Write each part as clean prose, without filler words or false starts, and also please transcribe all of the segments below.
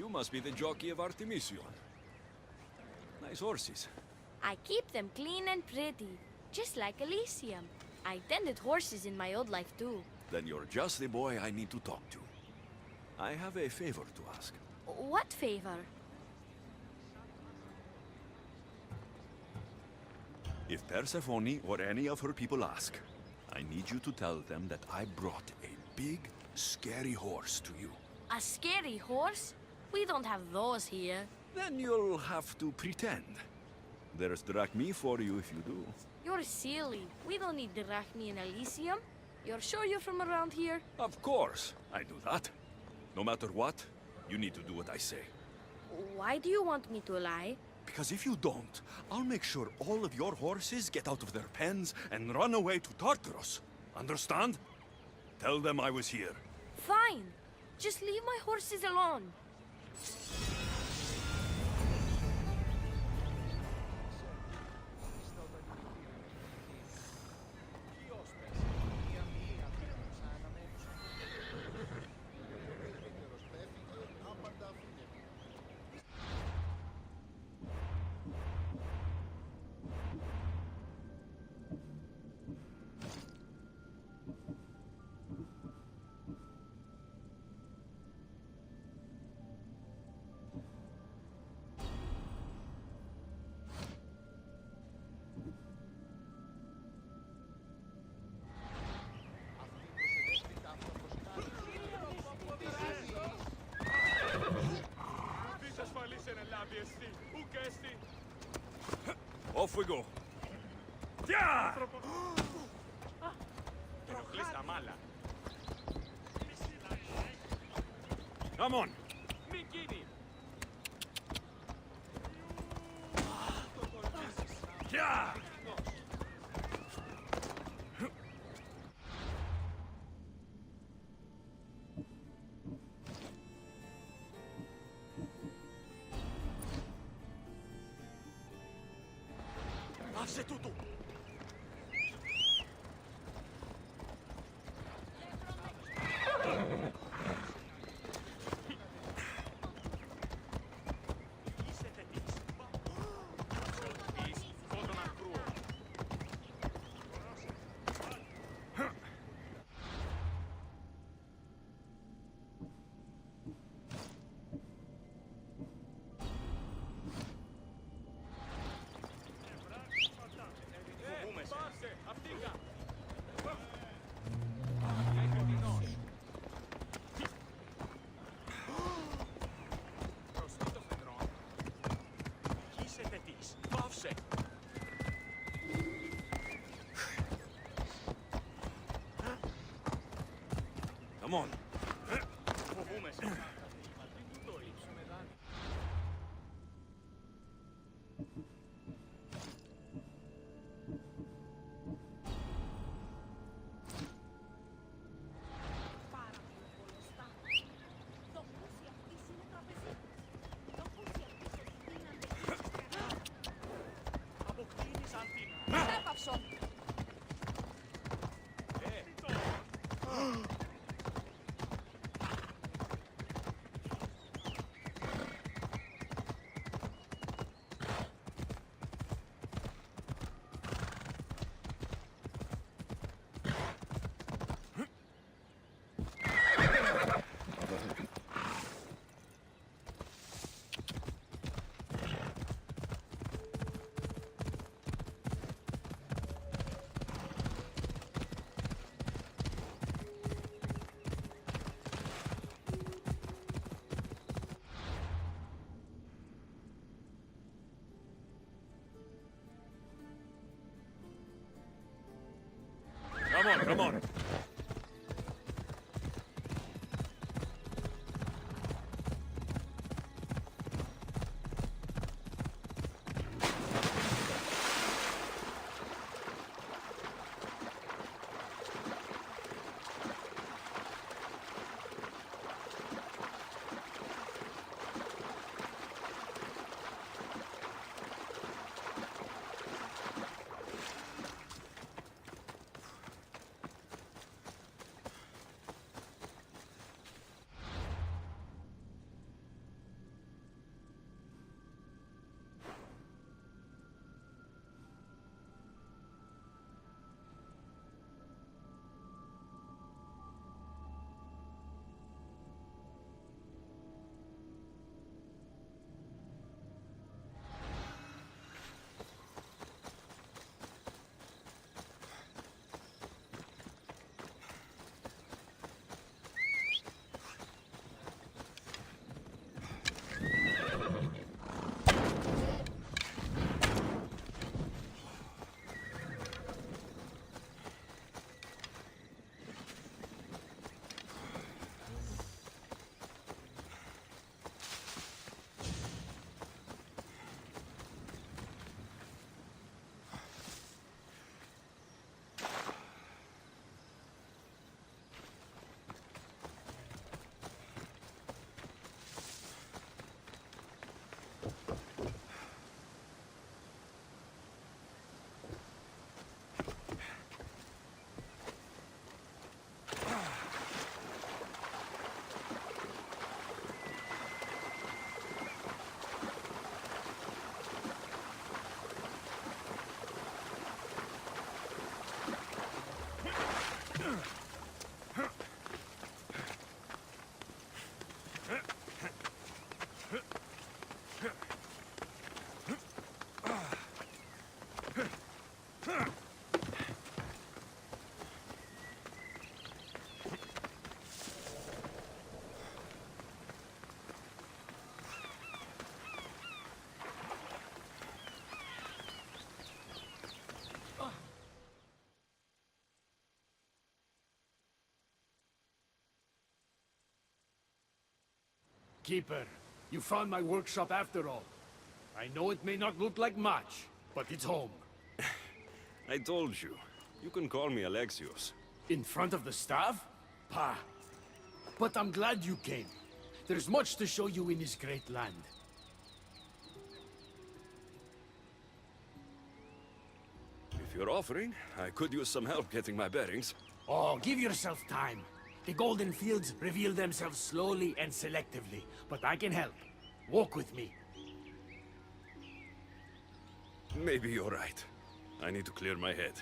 You must be the jockey of Artemision. Nice horses. I keep them clean and pretty, just like Elysium. I tended horses in my old life too. Then you're just the boy I need to talk to. I have a favor to ask. What favor? If Persephone or any of her people ask, I need you to tell them that I brought a big, scary horse to you. A scary horse? We don't have those here. Then you'll have to pretend. There's drachmi for you if you do. You're silly. We don't need drachmi in Elysium. You're sure you're from around here? Of course, I do that. No matter what, you need to do what I say. Why do you want me to lie? Because if you don't, I'll make sure all of your horses get out of their pens and run away to Tartarus. Understand? Tell them I was here. Fine. Just leave my horses alone. Off we go. Yeah! Come on. Yeah! Άφησε τούτου! Come on. Keeper, you found my workshop after all. I know it may not look like much, but it's home. I told you. You can call me Alexios. In front of the staff? Pah. But I'm glad you came. There's much to show you in this great land. If you're offering, I could use some help getting my bearings. Oh, give yourself time. The golden fields reveal themselves slowly and selectively, but I can help. Walk with me. Maybe you're right. I need to clear my head.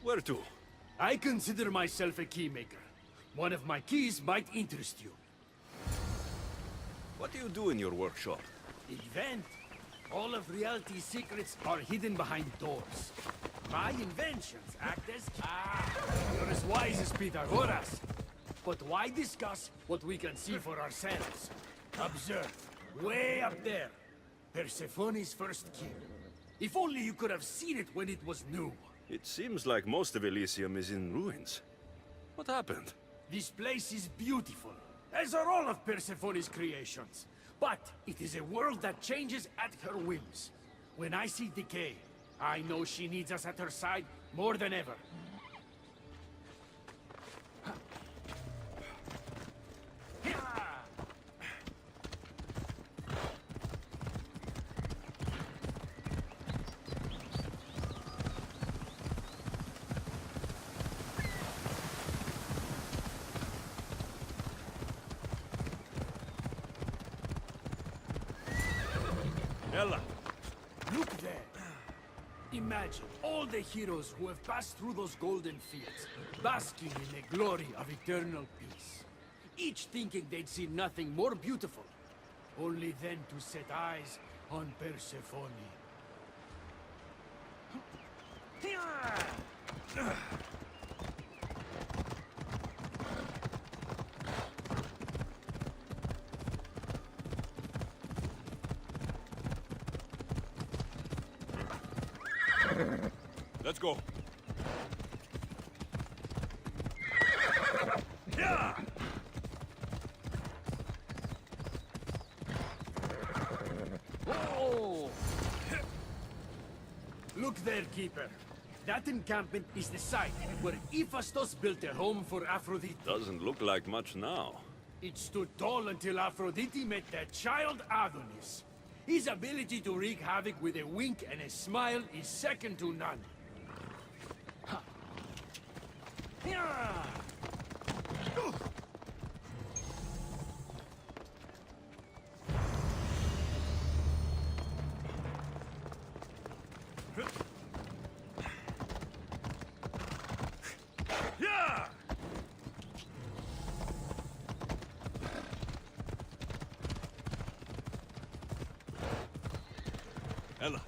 Where to? I consider myself a keymaker. One of my keys might interest you. What do you do in your workshop? Event. All of reality's secrets are hidden behind doors. My inventions act as... you're as wise as Pythagoras. But why discuss what we can see for ourselves? Observe. Way up there. Persephone's first key. If only you could have seen it when it was new. It seems like most of Elysium is in ruins. What happened? This place is beautiful, as are all of Persephone's creations. But it is a world that changes at her whims. When I see decay, I know she needs us at her side more than ever. Ella! Look there. Imagine all the heroes who have passed through those golden fields, basking in the glory of eternal peace. Each thinking they'd see nothing more beautiful, only then to set eyes on Persephone. Let's go. Oh! Look there, Keeper. That encampment is the site where Hephaestus built a home for Aphrodite. Doesn't look like much now. It stood tall until Aphrodite met their child Adonis. His ability to wreak havoc with a wink and a smile is second to none. Ha. Yeah. Ella.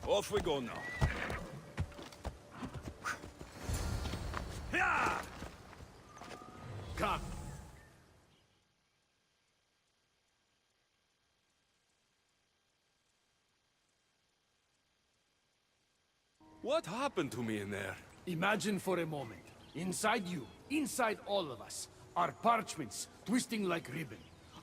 Off we go now. Come. What happened to me in there? Imagine for a moment. Inside you, inside all of us, are parchments twisting like ribbon.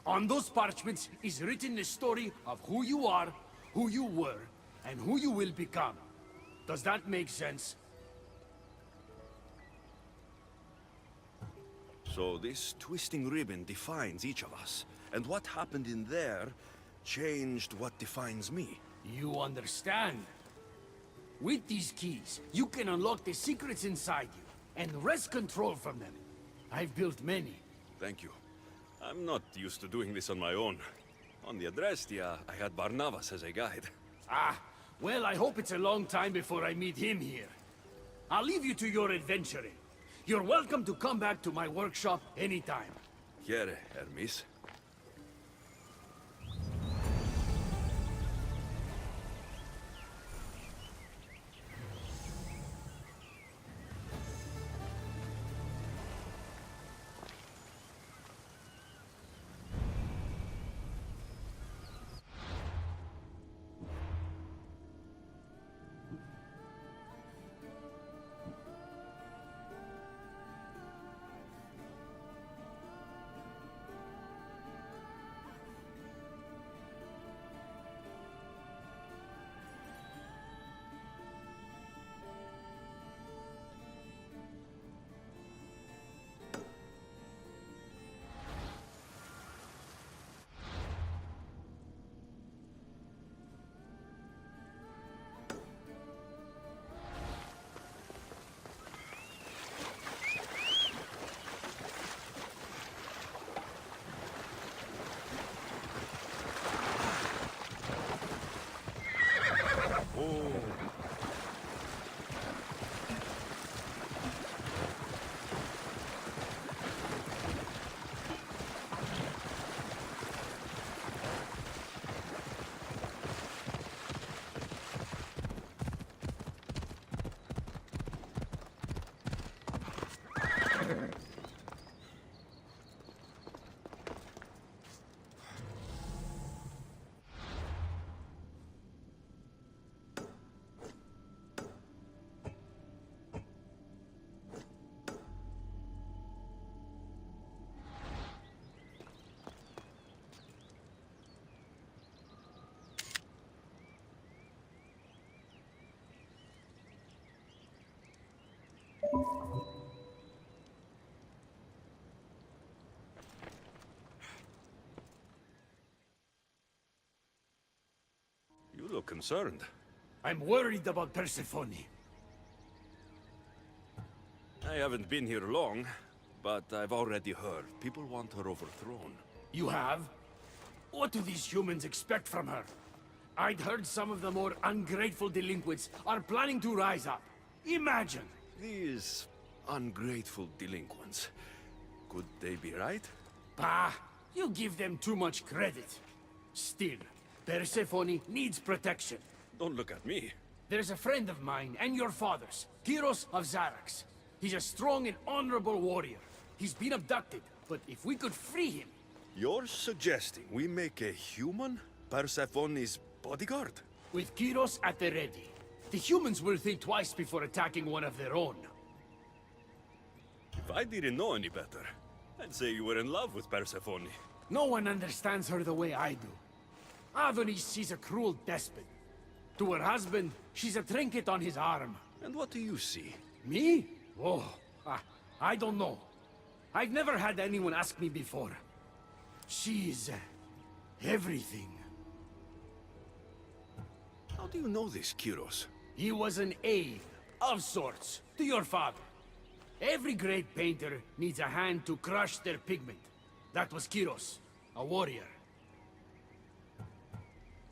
On those parchments is written the story of who you are, who you were, and who you will become. Does that make sense? So this twisting ribbon defines each of us, and what happened in there changed what defines me. You understand? With these keys, you can unlock the secrets inside you, and wrest control from them. I've built many. Thank you. I'm not used to doing this on my own. On the Adrestia, I had Barnabas as a guide. Ah, Well, I hope it's a long time before I meet him here. I'll leave you to your adventuring. You're welcome to come back to my workshop anytime. Here, Hermes. You look concerned. I'm worried about Persefony. I haven't been here long, but I've already heard people want her overthrown. You have? What do these humans expect from her? I'd heard some of the more ungrateful delinquents are planning to rise up. Imagine! These ungrateful delinquents. Could they be right? Bah! You give them too much credit. Still, Persefony needs protection. Don't look at me. There's a friend of mine and your father's, Kyros of Zarax. He's a strong and honorable warrior. He's been abducted, but if we could free him... You're suggesting we make a human Persephone's bodyguard? With Kyros at the ready, the humans will think twice before attacking one of their own. If I didn't know any better, I'd say you were in love with Persephone. No one understands her the way I do. Adonis, she's a cruel despot. To her husband, she's a trinket on his arm. And what do you see? Me? Oh, I don't know. I've never had anyone ask me before. She's... everything. How do you know this, Kyros? He was an aide, of sorts, to your father. Every great painter needs a hand to crush their pigment. That was Kyros, a warrior.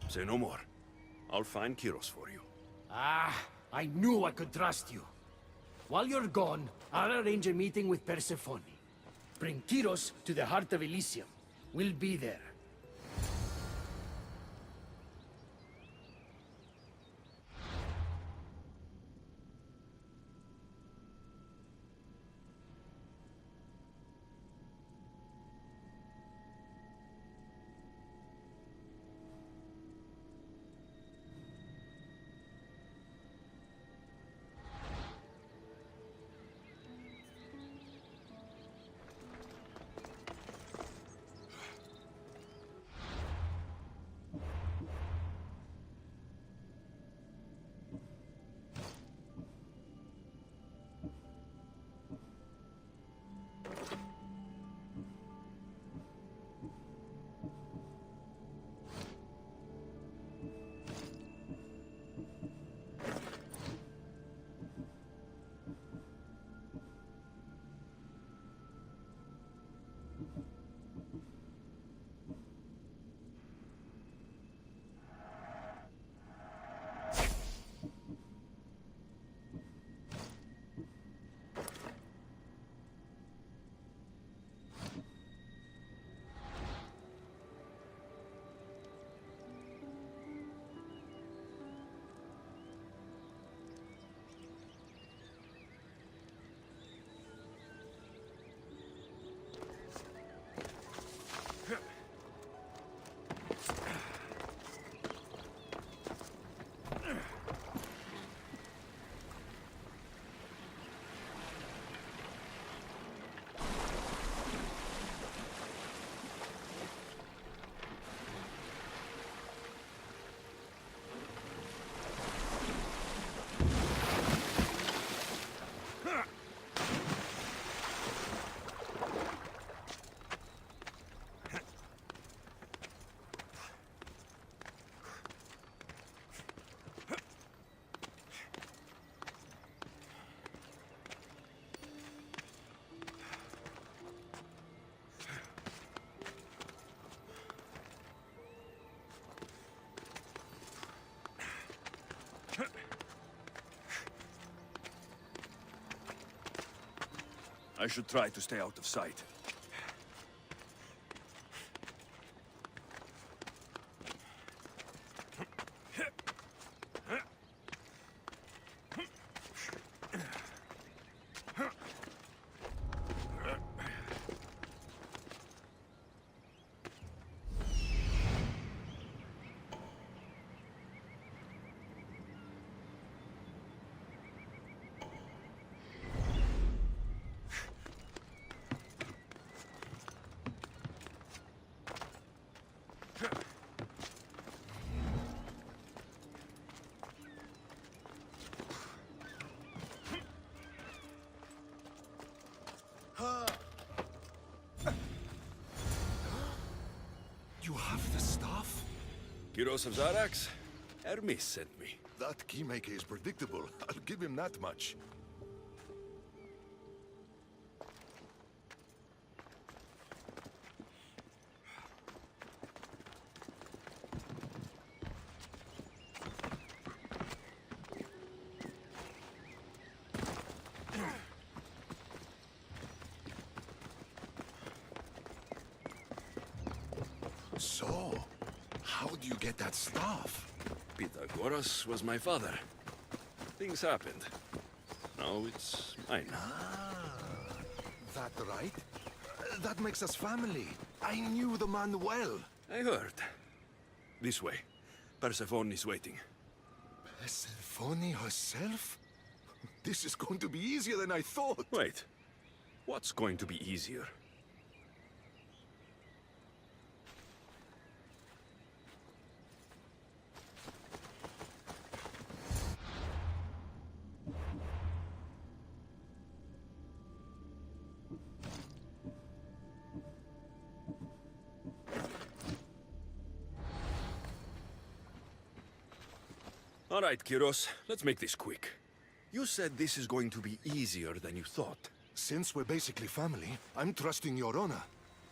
Say no more. I'll find Kyros for you. Ah, I knew I could trust you. While you're gone, I'll arrange a meeting with Persephone. Bring Kyros to the heart of Elysium. We'll be there. I should try to stay out of sight. You have the staff? Kyros of Zarax? Hermes sent me. That keymaker is predictable. I'll give him that much. So, how do you get that staff? Pythagoras was my father. Things happened. Now it's mine. That right? That makes us family. I knew the man well. I heard. This way. Persephone is waiting. Persephone herself? This is going to be easier than I thought. Wait. What's going to be easier? All right, Kyros, let's make this quick. You said this is going to be easier than you thought. Since we're basically family, I'm trusting your honor.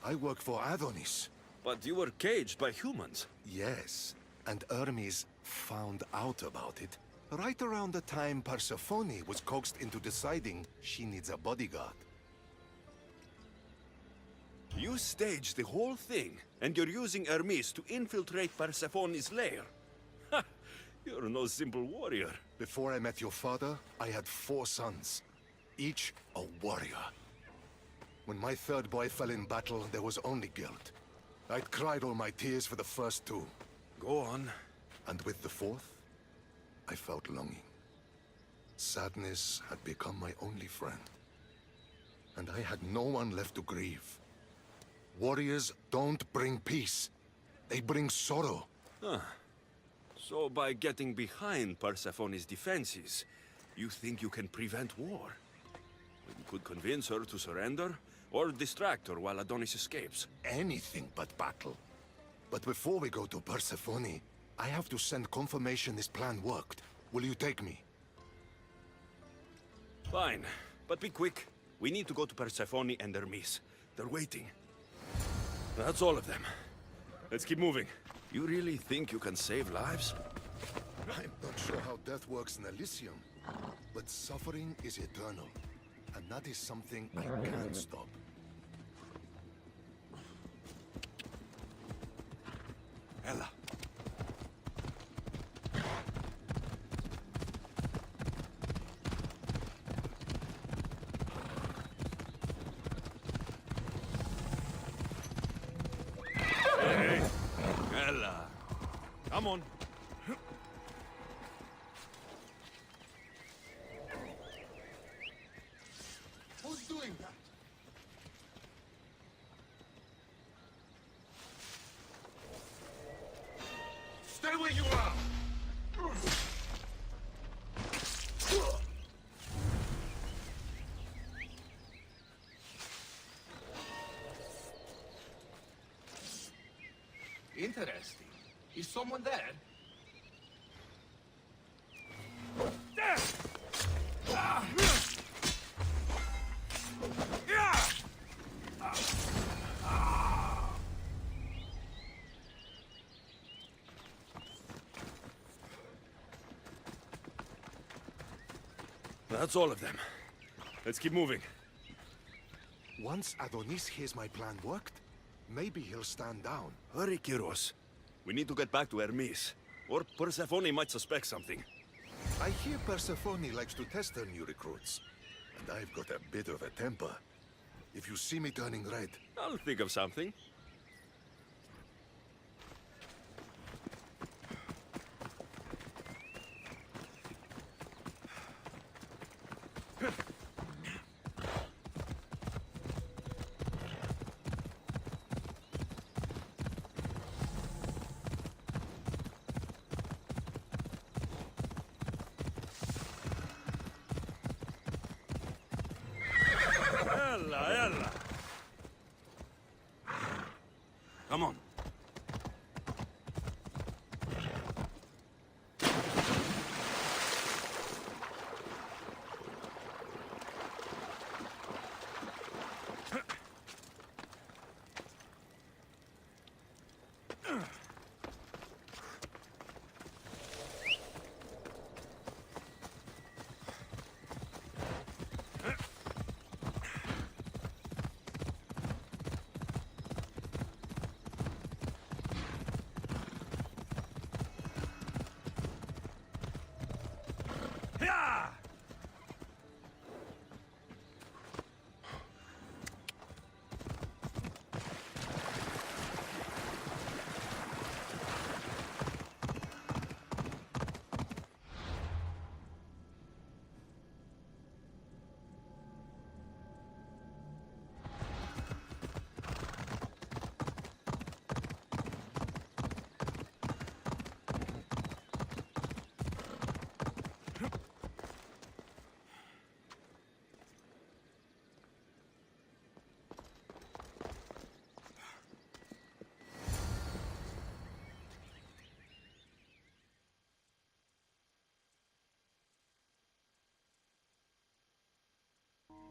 I work for Adonis. But you were caged by humans. Yes, and Hermes found out about it right around the time Persephone was coaxed into deciding she needs a bodyguard. You staged the whole thing, and you're using Hermes to infiltrate Persephone's lair. Ha! You're no simple warrior. Before I met your father, I had 4 sons, each a warrior. When my third boy fell in battle, there was only guilt. I'd cried all my tears for the first 2. Go on. And with the 4th, I felt longing. Sadness had become my only friend. And I had no one left to grieve. Warriors don't bring peace. They bring sorrow. So by getting behind Persephone's defenses, you think you can prevent war? You could convince her to surrender, or distract her while Adonis escapes. Anything but battle. But before we go to Persephone, I have to send confirmation this plan worked. Will you take me? Fine, but be quick. We need to go to Persephone and Hermes. They're waiting. That's all of them. Let's keep moving. You really think you can save lives? I'm not sure how death works in Elysium, but suffering is eternal, and that is something I can't stop. Ella. Hey, Ella. Come on. Who's doing that? Stay where you are! Interesting. Is someone there? That's all of them. Let's keep moving. Once Adonis hears my plan worked, maybe he'll stand down. Hurry, Kyros. We need to get back to Hermes. Or Persephone might suspect something. I hear Persephone likes to test her new recruits. And I've got a bit of a temper. If you see me turning red, I'll think of something. Ella. Come on.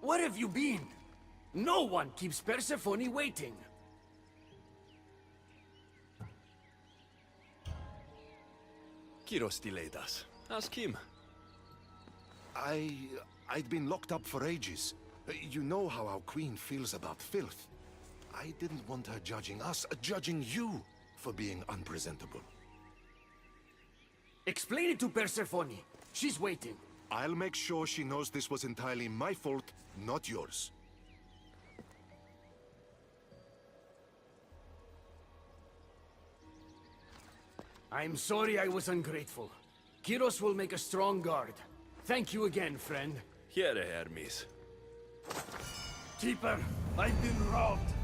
Where have you been? No one keeps Persephone waiting. Kyros delayed us. Ask him. I'd been locked up for ages. You know how our queen feels about filth. I didn't want her judging us, judging you for being unpresentable. Explain it to Persephone. She's waiting. I'll make sure she knows this was entirely my fault, not yours. I'm sorry I was ungrateful. Kyros will make a strong guard. Thank you again, friend. Here, Hermes. Keeper, I've been robbed.